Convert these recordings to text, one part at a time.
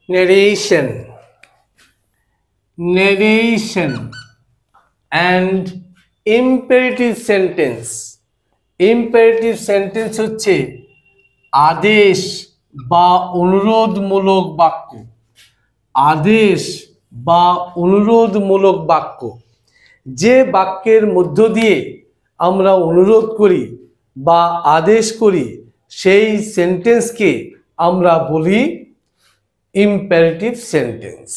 narration, narration and imperative sentence. imperative sentence হচ্ছে আদেশ বা অনুরোধমূলক বাক্য। আদেশ বা অনুরোধমূলক বাক্য, যে বাক্যের মধ্য দিয়ে আমরা অনুরোধ করি বা আদেশ করি সেই সেন্টেন্সকে আমরা বলি ইম্পারেটিভ সেন্টেন্স।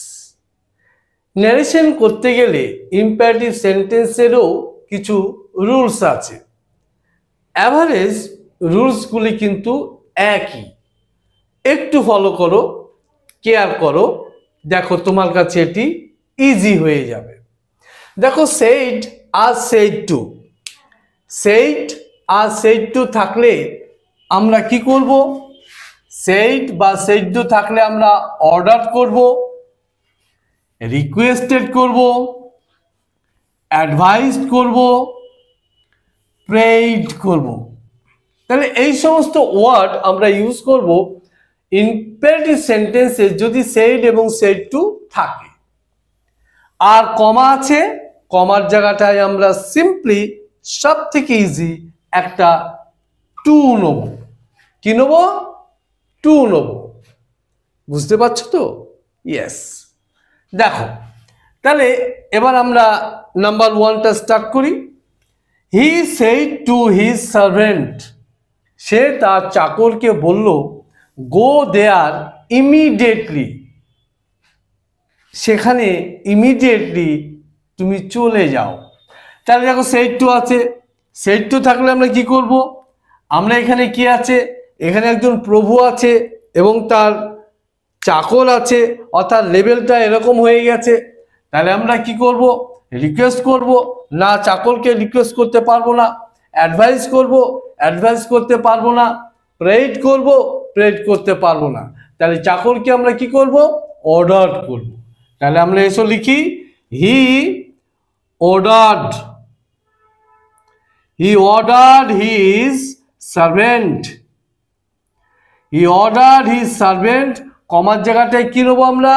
ন্যারেশন করতে গেলে ইম্পারেটিভ সেন্টেন্সেরও কিছু রুলস আছে। অ্যাভারেজ রুলসগুলি কিন্তু একই, একটু ফলো করো, কেয়ার করো, দেখো তোমার কাছে এটি ইজি হয়ে যাবে। দেখো সেইড আর সেইড টু, সেইড আর সেইড টু থাকলে আমরা কি করব? সেইড বা সেইড টু থাকলে আমরা অর্ডার করব, রিকোয়েস্টেড করব, অ্যাডভাইসড করব, প্রেইড করব। তাহলে এই সমস্ত ওয়ার্ড আমরা ইউজ করব ইম্পারেটিভ সেন্টেন্সে যদি সেইড এবং সেইড টু থাকে। আর কমা আছে, কমার জায়গাটায় আমরা সিম্পলি সব থেকে ইজি একটা টু নেব। কি নেব? টু নেব। বুঝতে পারছো তো? ইয়েস। দেখো তাহলে এবার আমরা নাম্বার ওয়ানটা স্টার্ট করি। He said to his servant, সে তার চাকরকে বলল গো দেয়ার ইমিডিয়েটলি, সেখানে ইমিডিয়েটলি তুমি চলে যাও। তাহলে দেখো সেইড টু আছে, সেইড টু থাকলে আমরা কি করব? আমরা এখানে কি আছে? এখানে একজন প্রভু আছে এবং তার চাকর আছে, অর্থাৎ লেভেলটা এরকম হয়ে গেছে। তাহলে আমরা কি করব? রিকোয়েস্ট করব না, চাকরকে রিকোয়েস্ট করতে পারবো না। অ্যাডভাইস করব, অ্যাডভাইস করতে পারবো না। প্রেড করব, প্রেড করতে পারবো না। তাহলে চাকরকে আমরা কি করব? অর্ডার করব। তাহলে আমরা এসো লিখি he ordered, he ordered his servant, he ordered his servant. কমার জায়গাটায় কি নেবো আমরা?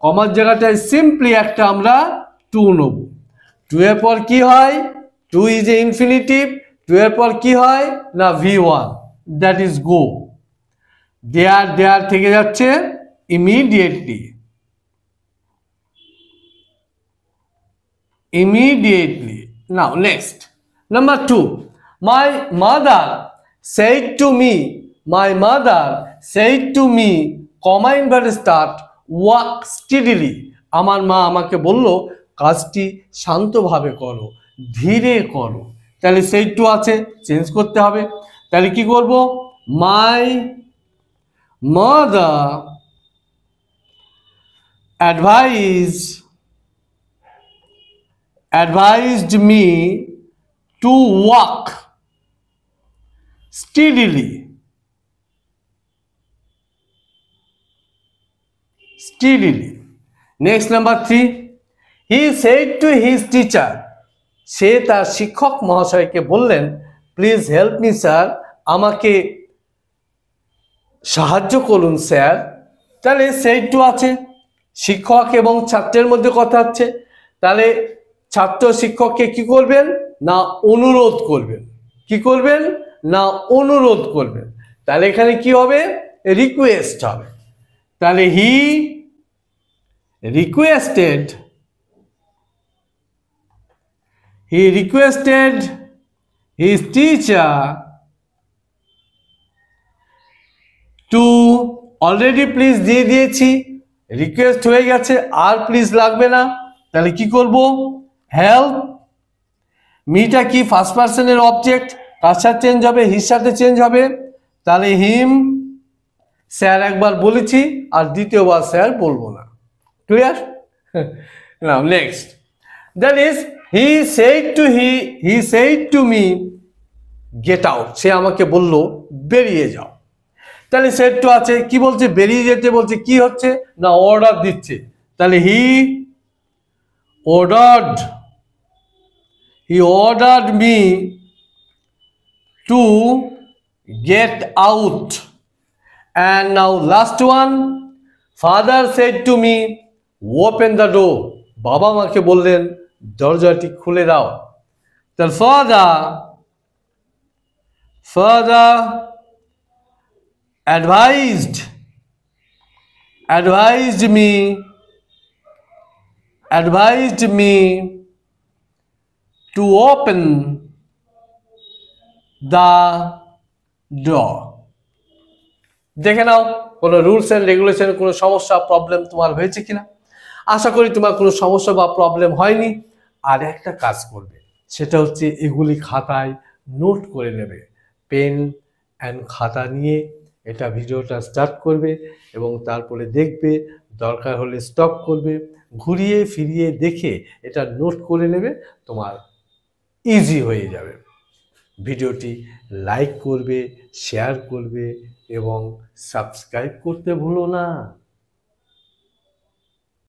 কমার জায়গাটায় সিম্পলি একটা আমরা টু নেব। টু এর পর কি হয়? To is a infinitive. To এর পর কি হয় না V1, দ্যাট ইজ গো। দেয়ার, দেয়ার থেকে যাচ্ছে immediately, immediately. Now next, number 2, my mother said to me, my mother said to me, comma inverted start, work steadily. আমার মা আমাকে বলল কাজটি শান্তভাবে করো, ধীরে করো। তাহলে said to আছে, চেঞ্জ করতে হবে। তাহলে কি করব? my mother advised me to walk steadily, steadily. Next, number 3, he said to his teacher, সে তার শিক্ষক মহাশয়কে বললেন প্লিজ হেল্প মি স্যার, আমাকে সাহায্য করুন স্যার। তাহলে said to আছে, শিক্ষক এবং ছাত্রের মধ্যে কথা হচ্ছে। তাহলে ছাত্র শিক্ষককে কি করবেন না অনুরোধ করবেন। কি করবেন না অনুরোধ করবেন। তাহলে এখানে কি হবে? রিকোয়েস্ট হবে। তাহলে he requested, he requested his teacher to, already please দিয়ে দিয়েছি, রিকোয়েস্ট হয়ে গেছে, আর প্লিজ লাগবে না। তাহলে কি করব? হেল্প, মিটা কি ফার্স্ট পার্সনের অবজেক্ট, কার সাথে চেঞ্জ হবে? হির সাথে চেঞ্জ হবে। তাহলে হিম, স্যার একবার বলেছি আর দ্বিতীয়বার স্যার বলবো না। Clear? Now next, that is he said to me get out, সে আমাকে বলল বেরিয়ে যাও। তাহলে সেড টু আছে, কি বলছে? বেরিয়ে যেতে বলছে। কি হচ্ছে না অর্ডার দিচ্ছে। তাহলে হি ordered me to get out. And now last one, father said to me open the door, বাবা মাকে বললেন দরজাটি খুলে দাও। তার father advised me to open the door. দেখে নাও কোনো রুলস এন্ড রেগুলেশন কোনো সমস্যা প্রবলেম তোমার হয়েছে কিনা। আশা করি তোমার কোনো সমস্যা বা প্রবলেম হয়নি। আর একটা কাজ করবে, সেটা হচ্ছে এগুলি খাতায় নোট করে নেবে। পেন অ্যান্ড খাতা নিয়ে এটা ভিডিওটা স্টার্ট করবে এবং তারপরে দেখবে, দরকার হলে স্টপ করবে, ঘুরিয়ে ফিরিয়ে দেখে এটা নোট করে নেবে, তোমার ইজি হয়ে যাবে। ভিডিওটি লাইক করবে, শেয়ার করবে এবং সাবস্ক্রাইব করতে ভুলো না।